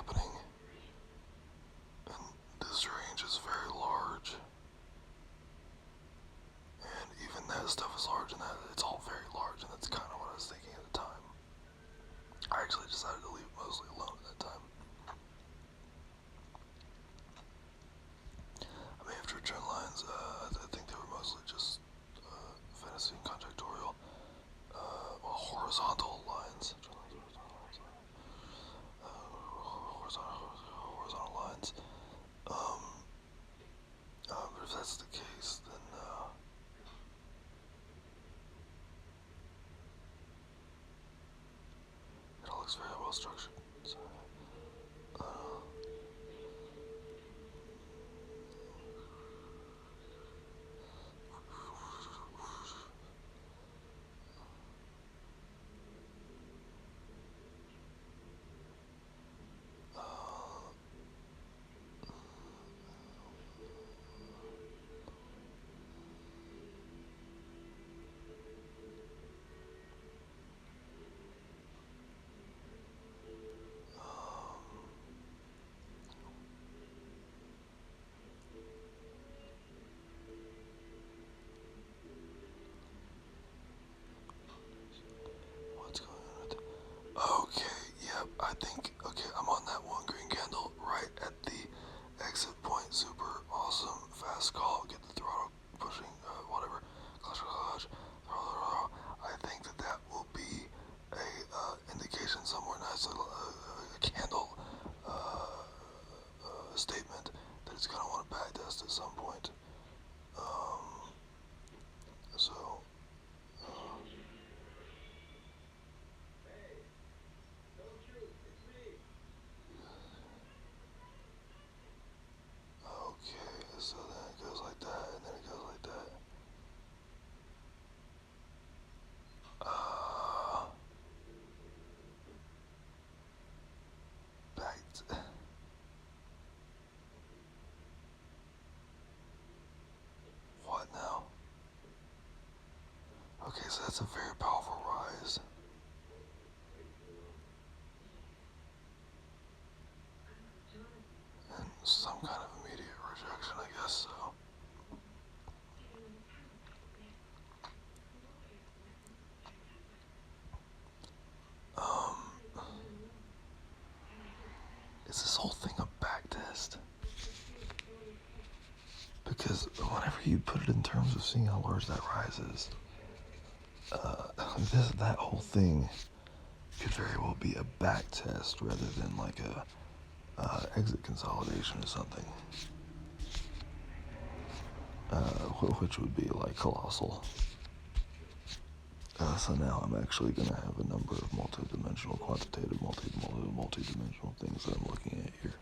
happening, and this range is very large, and even that stuff is large, and that it's all very large, and that's kind of what I was thinking at the time. I actually decided to leave it mostly alone at that time. I may have drew trend lines. I think they were mostly just fantasy and conjectorial, well, horizontal lines. Horizontal lines. But if that's the case, then it all looks very well structured. So, what's going on with that? Okay, yep, I think, okay, I'm on that one green candle right at the exit point. Super awesome, fast call, get the throttle pushing, whatever, clutch, I think that will be a indication somewhere nice, a candle statement that it's going to want to back test at some point. So, okay, so then it goes like that, and then it goes like that. Backed. What now? Okay, so that's a very powerful rise. And some kind of immediate rejection, I guess so. Is this whole thing a back test? Because whenever you put it in terms of seeing how large that rise is, that whole thing could very well be a back test rather than like a exit consolidation or something, which would be like colossal. So now I'm actually going to have a number of multi-dimensional, quantitative, multi-dimensional things that I'm looking at here.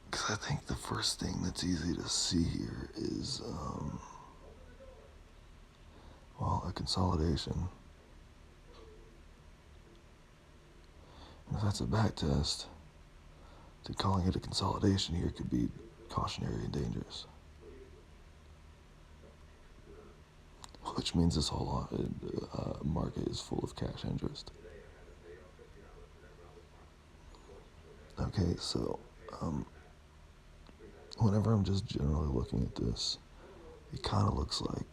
Because I think the first thing that's easy to see here is, well, a consolidation. And if that's a back test, then calling it a consolidation here could be cautionary and dangerous. Which means this whole market is full of cash interest. Okay, so whenever I'm just generally looking at this, it kind of looks like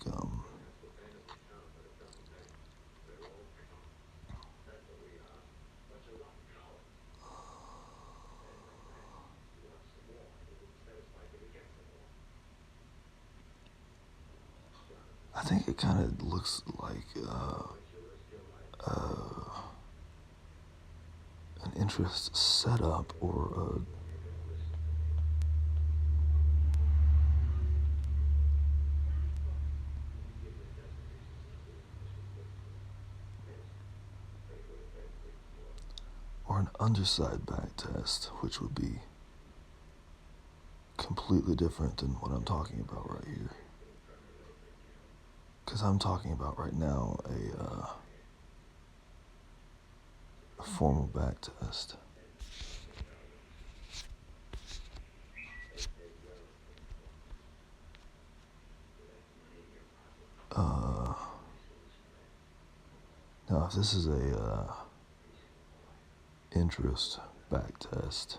I think it kind of looks like an interest setup or an underside back test, which would be completely different than what I'm talking about right here. Because I'm talking about right now a formal back test. Now, if this is a interest back test,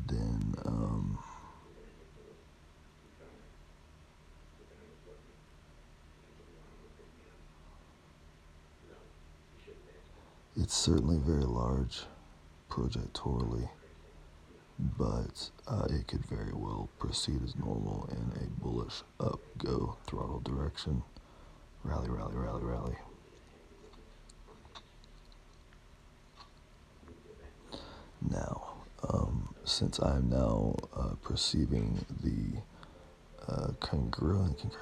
then it's certainly very large projectorally, but it could very well proceed as normal in a bullish up go throttle direction. Rally, rally, rally, rally. Now, since I'm now perceiving the congruent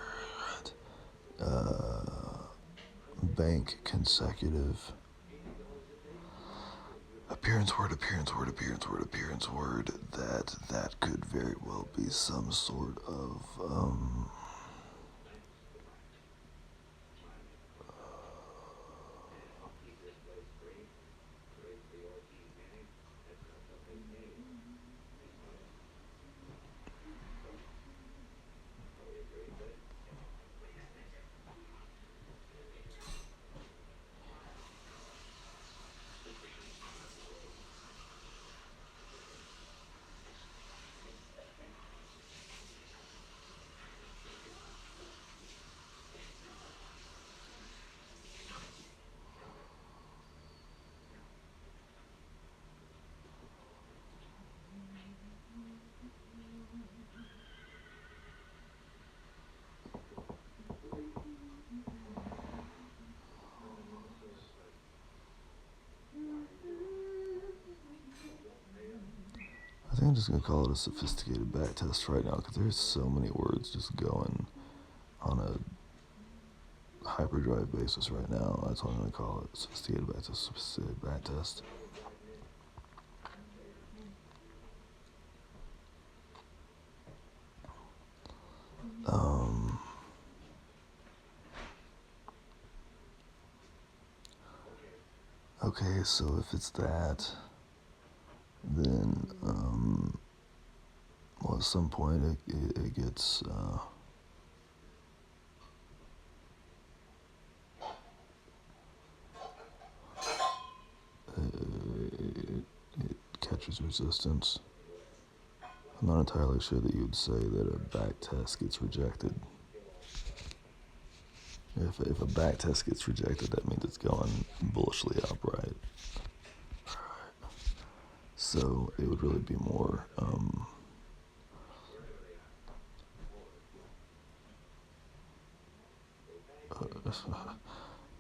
bank consecutive appearance word, that could very well be some sort of I think I'm just going to call it a sophisticated back test right now because there's so many words just going on a hyperdrive basis right now. That's what I'm going to call it. Sophisticated back test, sophisticated back test. Okay, so if it's that, then, well, at some point it gets, it catches resistance. I'm not entirely sure that you would say that a back test gets rejected. If a back test gets rejected, that means it's going bullishly upright. So it would really be more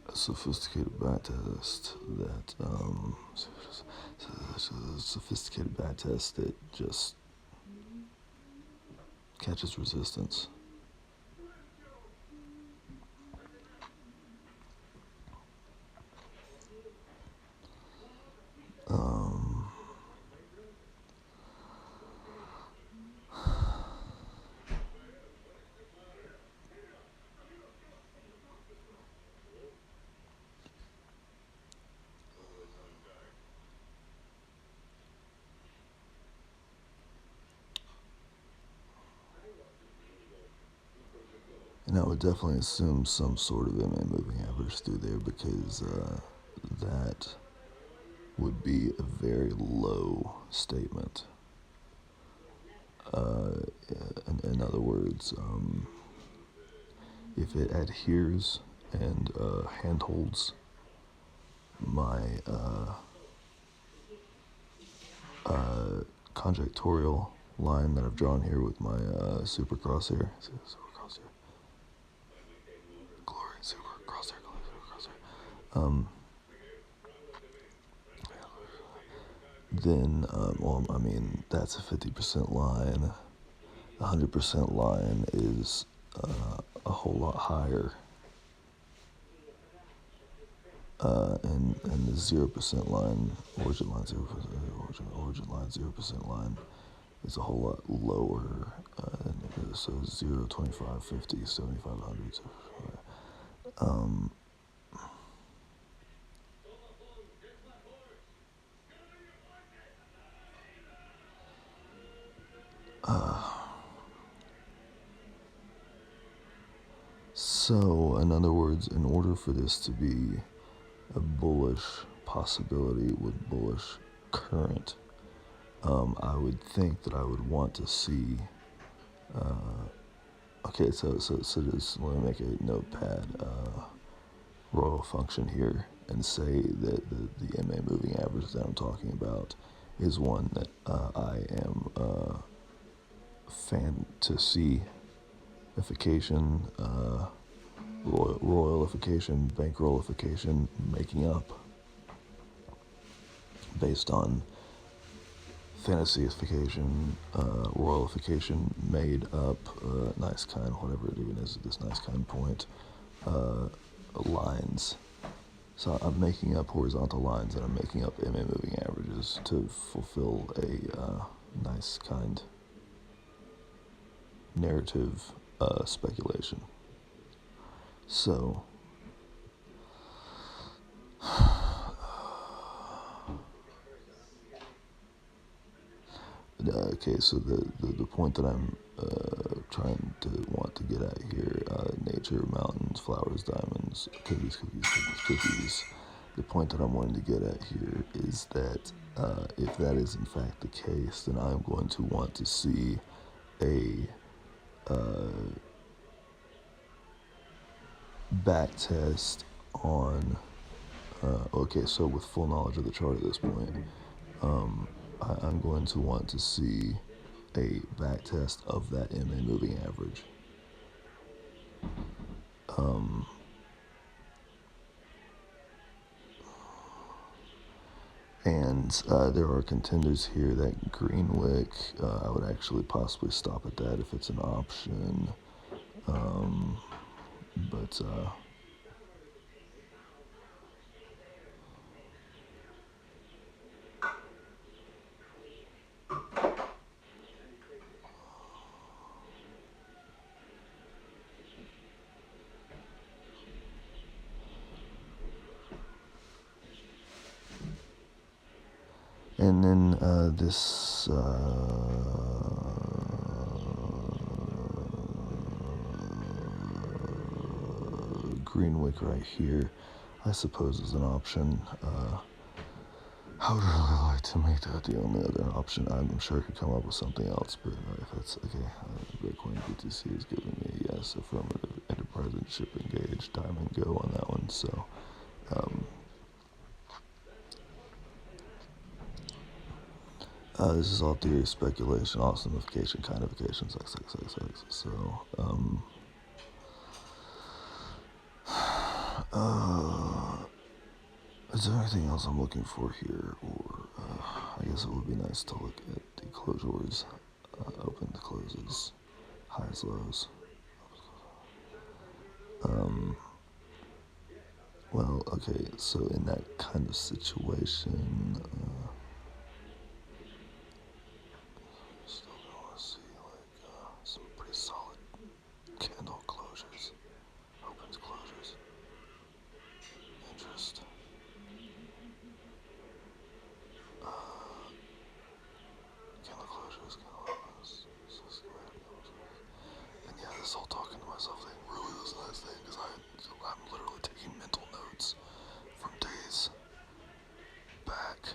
a sophisticated back test that sophisticated back test that just catches resistance. And I would definitely assume some sort of MA moving average through there because that would be a very low statement. In other words, if it adheres and handholds my conjectorial line that I've drawn here with my super crosshair. Glory, super crosshair. Then, well, I mean, that's a 50% line. A 100% line is a whole lot higher. And the 0% line, origin line 0% line is a whole lot lower. So 0, 25, 50, 75, 100. So, in other words, in order for this to be a bullish possibility with bullish current, I would think that I would want to see. Okay, so just let me make a notepad royal function here and say that the MA moving average that I'm talking about is one that I am fantasyification, royalification, bankrollification, making up based on fantasyification, royalification, made up, nice kind, whatever it even is at this nice kind point, lines. So I'm making up horizontal lines and I'm making up MA moving averages to fulfill a nice kind narrative speculation. So okay, so the point that I'm trying to want to get at here, nature, mountains, flowers, diamonds, cookies. The point that I'm wanting to get at here is that if that is in fact the case, then I'm going to want to see a back test on, okay, so with full knowledge of the chart at this point, I'm going to want to see a back test of that MA moving average. And there are contenders here that Greenwick, I would actually possibly stop at that if it's an option. But and then this Greenwick right here, I suppose is an option. I would really like to make that the only other option. I'm sure I could come up with something else, but if that's okay, Bitcoin BTC is giving me a yes, affirmative, enterprise and ship engaged, diamond go on that one. So, this is all theory, speculation, awesomeification, kindification, x. So, is there anything else I'm looking for here? Or I guess it would be nice to look at the closures, open to closes, highs, lows. Well, okay, so in that kind of situation, still gonna want to see like some pretty solid candle closures, opens, closures, interest. Candle closures, candle opens, and yeah, this whole talking to myself thing really was a nice thing because I'm literally taking mental notes from days back,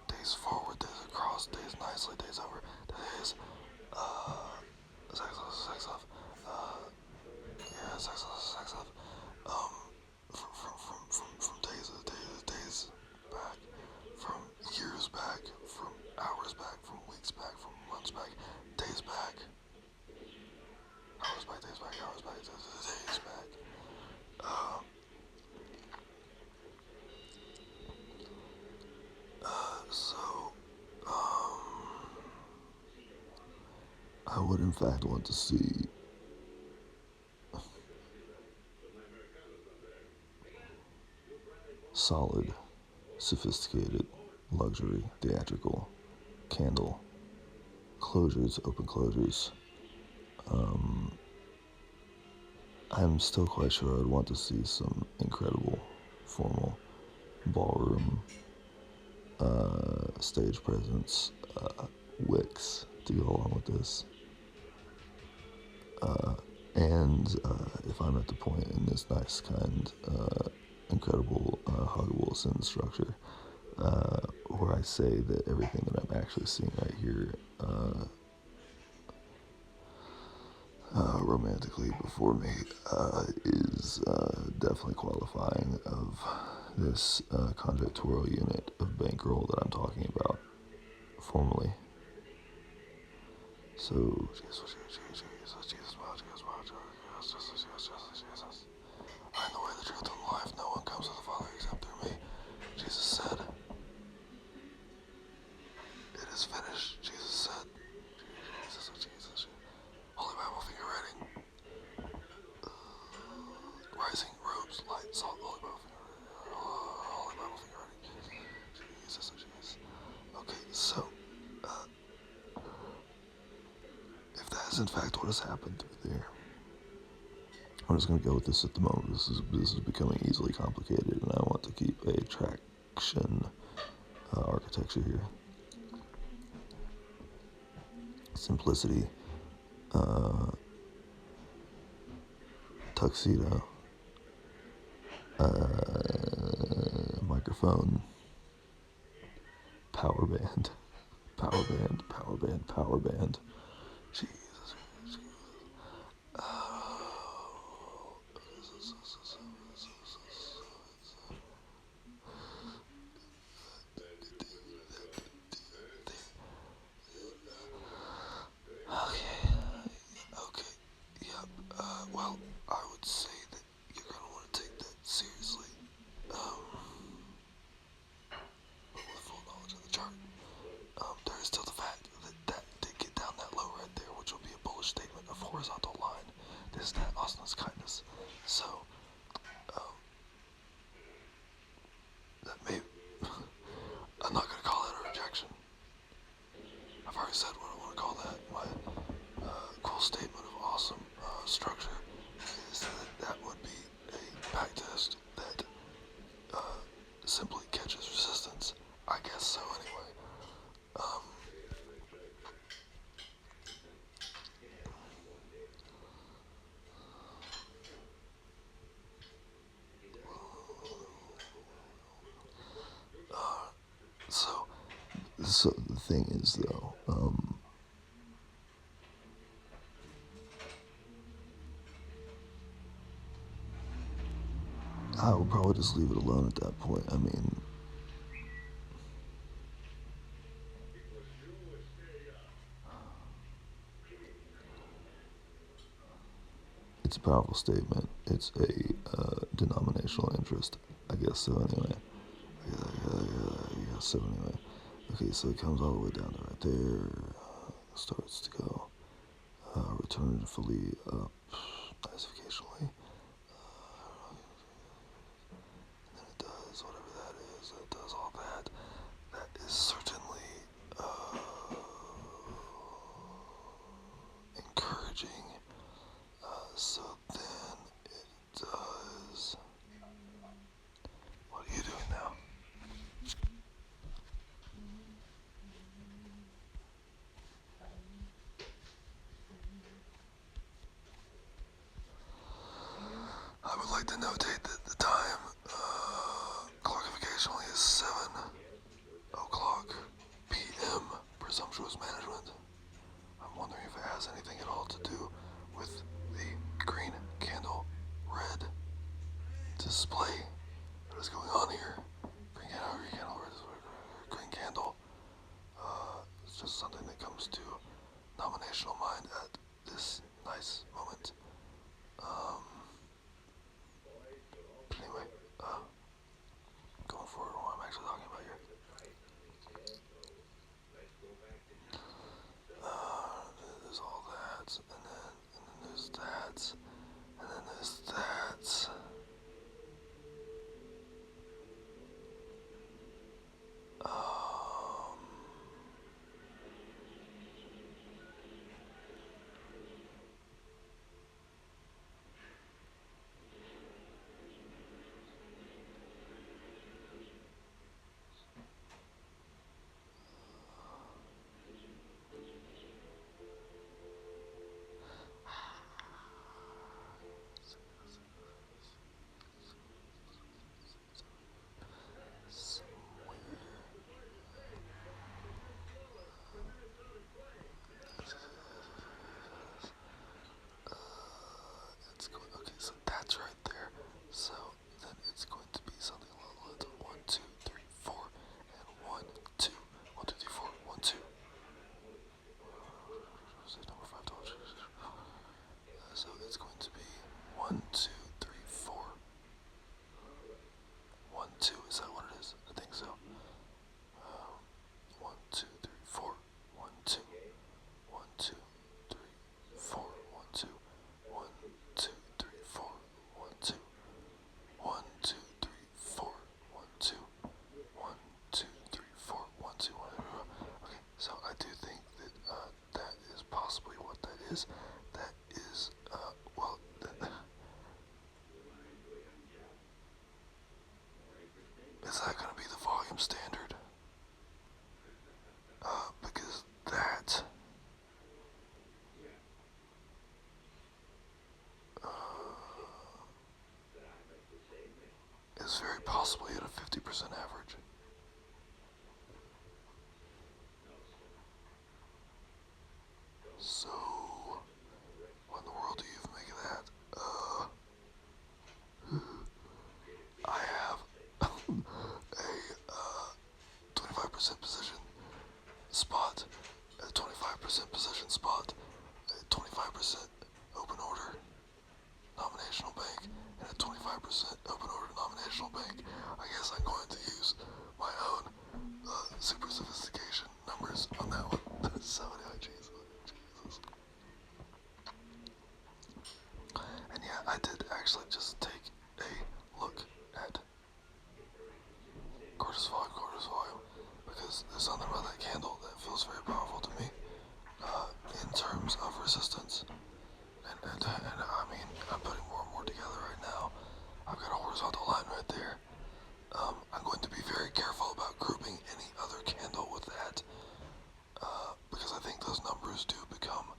days forward, days across, days nicely, days over, days, sex off, yeah, sex off, from days back, from years back, from hours back, from weeks back, from months back, days back, hours back, days back, hours back, days back. So, I would in fact want to see solid, sophisticated, luxury, theatrical, candle, closures, open closures. I'm still quite sure I would want to see some incredible, formal, ballroom, stage presence, wicks to go along with this. And if I'm at the point in this nice, kind, incredible, huggable sentence structure where I say that everything that I'm actually seeing right here romantically before me is definitely qualifying of this conjectorial unit of bankroll that I'm talking about formally. So, Jesus. I am the way, the truth, and the life. No one comes to the Father except through me. Jesus said, it is finished. Jesus said, Jesus. Holy Bible finger writing. Rising robes, light, salt, Holy Bible finger writing. Holy Bible finger writing. Jesus. Okay, so, if that is in fact what has happened through there, I'm just going to go with this at the moment. This is becoming easily complicated, and I want to keep a traction architecture here. Simplicity, tuxedo, microphone, power band, power band. Jesus. Okay, yep. Well, I would say that you're gonna want to take that seriously. But with full knowledge of the chart. There is still the fact that did get down that low right there, which will be a bullish statement of horizontal line. This is that Austin's kindness. So, that may, I'm not gonna call that a rejection. I've already said what I want to call that. My cool statement of awesome structure is that would be a back test that simply catches resistance. I guess so anyway. So the thing is though, I would probably just leave it alone at that point. I mean, it's a powerful statement. It's a denominational interest. I guess so anyway. I guess so anyway. Okay, so it comes all the way down to right there. Starts to go. Return fully up. Nice occasionally. And then it does whatever that is. It does all that. That is certainly encouraging. So then it does. What are you doing now? I would like to notate that the time clockificationally is 7 o'clock p.m. Presumptuous management. I'm wondering if it has anything at all to do with the green candle red display that is going on here. Green candle, red, green candle. It's just something that comes to nominational mind at this nice moment. But anyway, going forward on what I'm actually talking about here. There's all that, and then there's that, and then there's that. So it's going to be 1, 2, 3, 4. 1, 2, is that what it is? I think so. 1, 2, 3, 4. 1, 2. 1, 2, 3, 4. 1, 2. 1, 2, 3, 4. 1, 2. 1, 2, 3, 4. 1, 2. 1, 2, 3, 4. 1, 2, 1. Okay, so I do think that that is possibly what that is. That is, well, is that going to be the volume standard? Because that is very possibly at a 50% average. So, what in the world do you make of that? I have a 25% position spot, a 25% position spot, a 25% open order nominational bank, and a 25% open order nominational bank. I guess I'm going to use my own super sophistication numbers on that one. So anyway, Jesus. And yeah, I did actually just take a look at gorgeous volume, because there's something about that candle that feels very powerful to me in terms of resistance. And I mean, I'm putting more and more together right now. I've got a horizontal line right there. I'm going to be very careful about grouping any other candle with that, because I think those numbers do become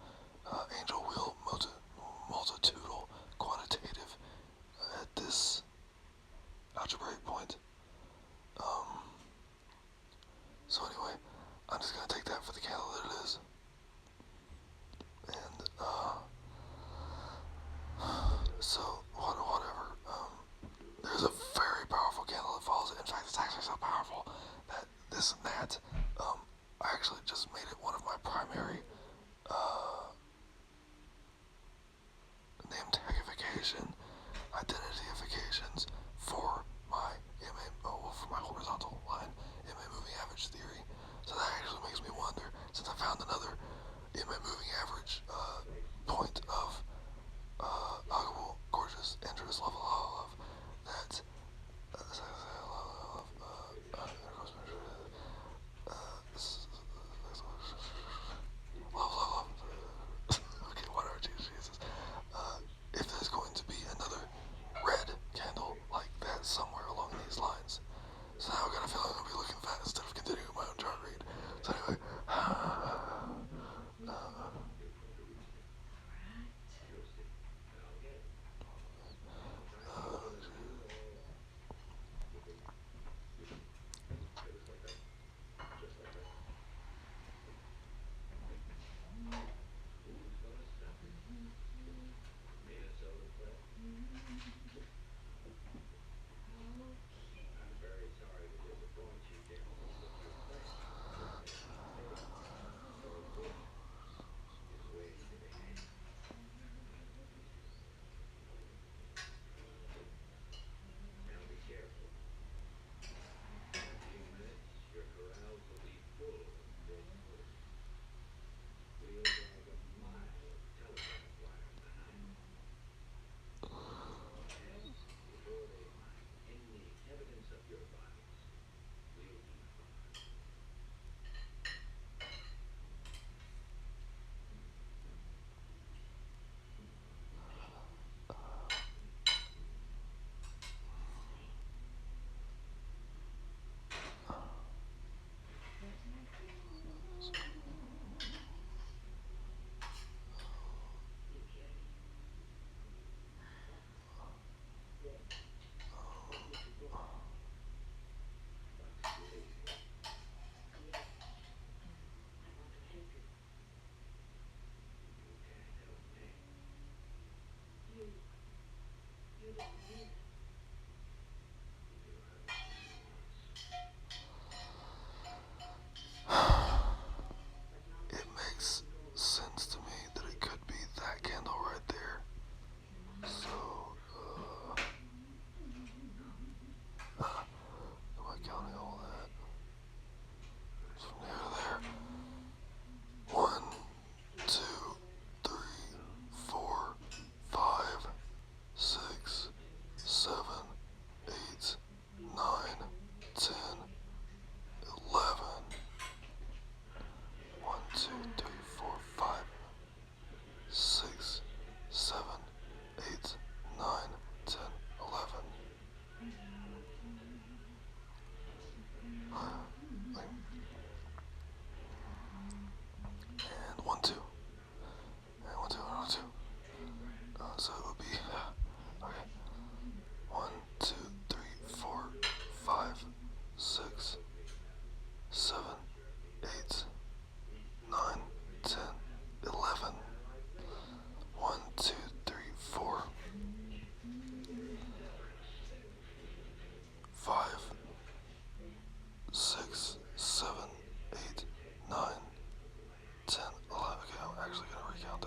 angel wheel multitudinal quantitative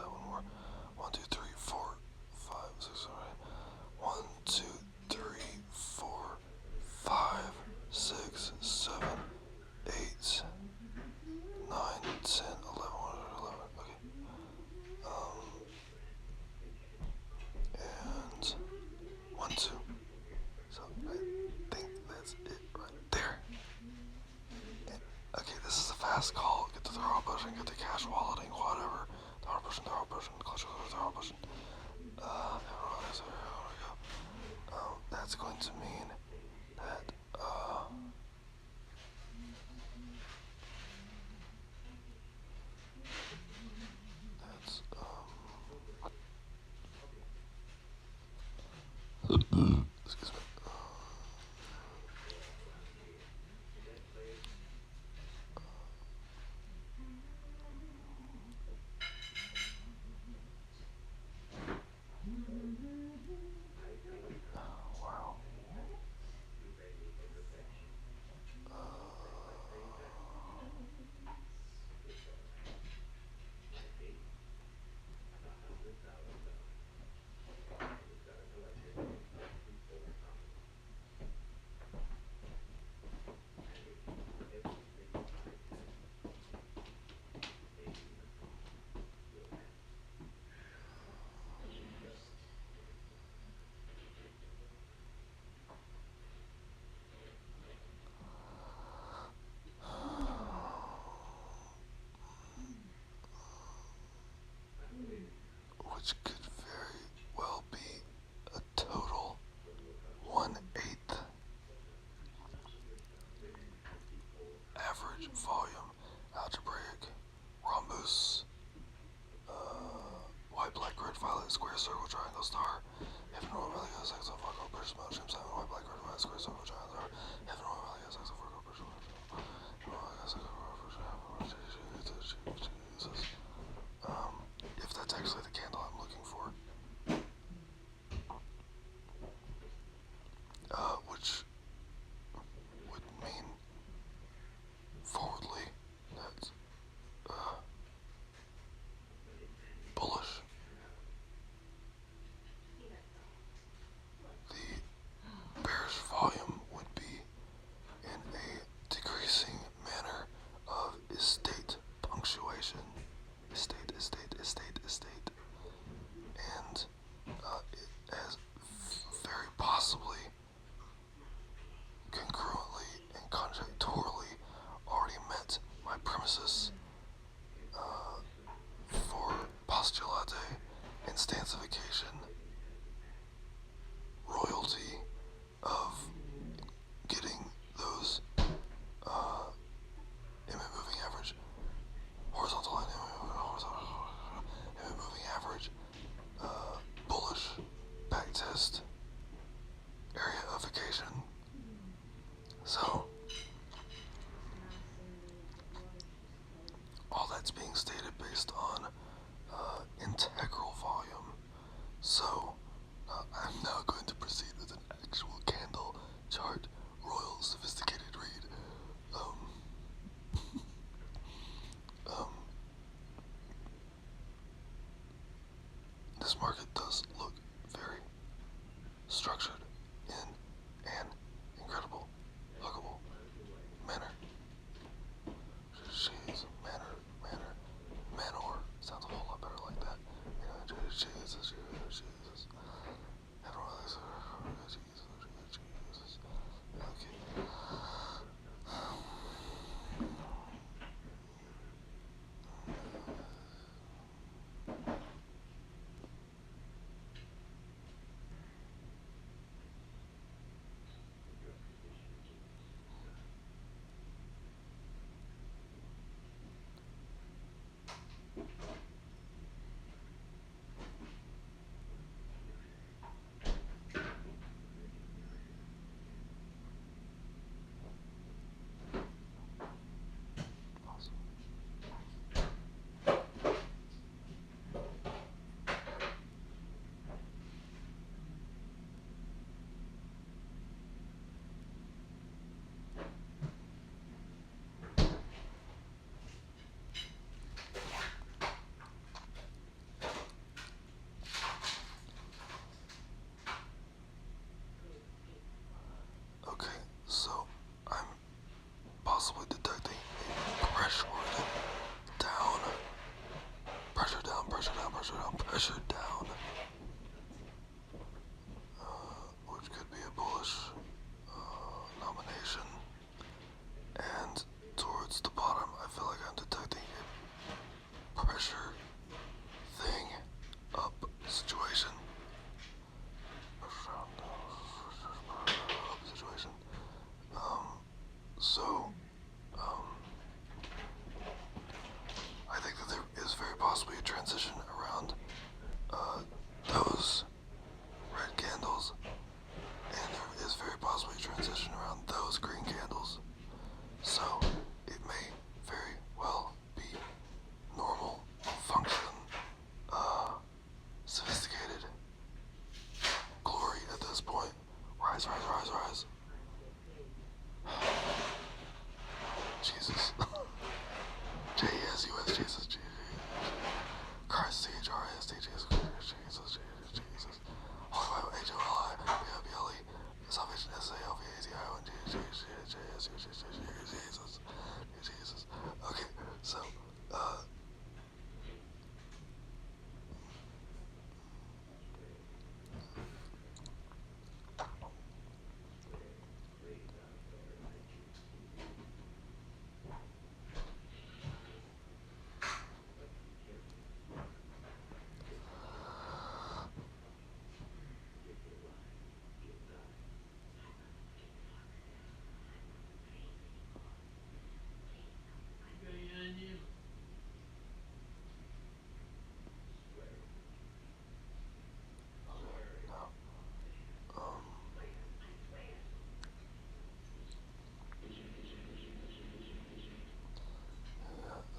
that one more. 1, 2, 3, 4, 5, 6, 7, 8. 1, 2, 3, 4, 5, 6, 7, 8, 9, 10, 11, 11. Okay. And 1, 2. So I think that's it right there. Okay, this is a fast call. Get the throw pushing, get the cash walleting, whatever. Throw pushing, clutch, throw pushing. That's going to mean that, that's, excuse me. Wow. Which could very well be a total 1/8 average volume algebraic rhombus, white, black, red, violet, square, circle, triangle, star, heaven, north, valley, sex, Virgo, British, male, stream, seven, white, black, red, violet, square, circle, triangle, star, heaven, north, valley, sex, Virgo, British, Jesus. If that's actually the candle I'm looking for, which would mean forwardly that bullish. The bearish volume would be in a decreasing manner of estate punctuation. Estate. And it has very possibly, congruently and conjecturally already met my premises for postulate, instantification, royalty of getting those MA moving average, horizontal line, MA moving average, bullish backtest area of vacation. So all that's being stated based on integral volume. So I'm now going to proceed with an actual candle chart, royal sophisticated read. This market does look very structured in an incredible, huggable manner. Jeez, manor sounds a whole lot better like that. Jesus. Jesus. Okay. now pressured down, which could be a bullish nomination. And towards the bottom, I feel like I'm detecting a pressure thing up situation. Situation. So, I think that there is very possibly a transition around those red candles, and there is very possibly a transition around those green candles. So, it may very well be normal, function, sophisticated glory at this point. Rise, rise, rise, rise. Jesus. J-E-S-U-S, Jesus, Jesus. Christ, C-H-R-I-S-T, Jesus, Jesus, Jesus. Holy Bible, H-O-L-I, B-I-B-L-E, Salvation, S-A-L-V-A-T-I-O-N, J-S-U-S, Jesus, Jesus. Okay, so,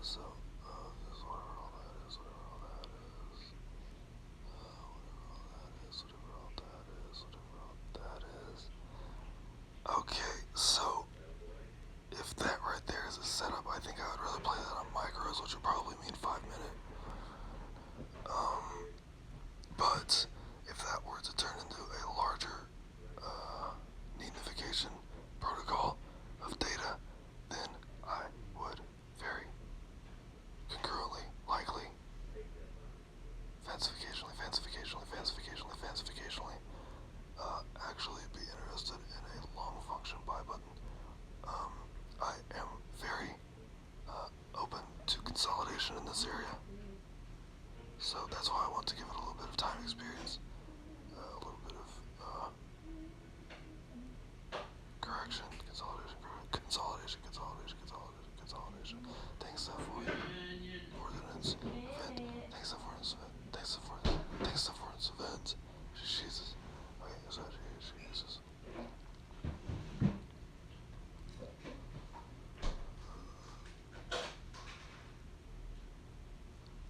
so, this is whatever all that is, whatever all that is. Whatever all that is, whatever all that is. Okay, so if that right there is a setup, I think I would rather play that on micros, which would probably mean 5 minute. But if that were to turn into a larger neatification protocol of data, then I would very congruently, likely, fancificationally, actually be interested in a long function buy button. I am very open to consolidation in this area, so that's why I want to give it a little bit of time experience, a little bit of correction, consolidation. Thanks for ordinance event. Thanks for event. Jesus. Okay, so Jesus.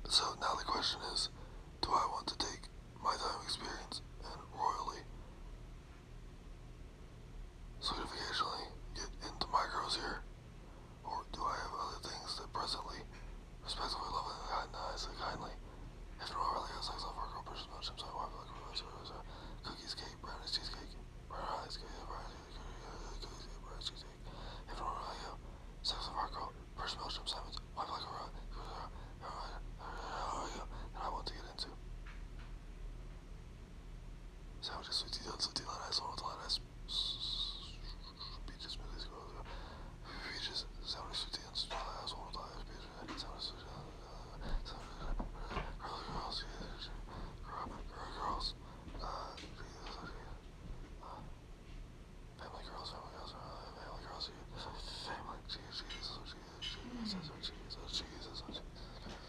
So now the question is, do I want to take my time experience and royally, solidificationally get into micros here, or do I have other things that presently, respectively, lovingly, kindly, if no really has sex off our accomplishments, much as I want?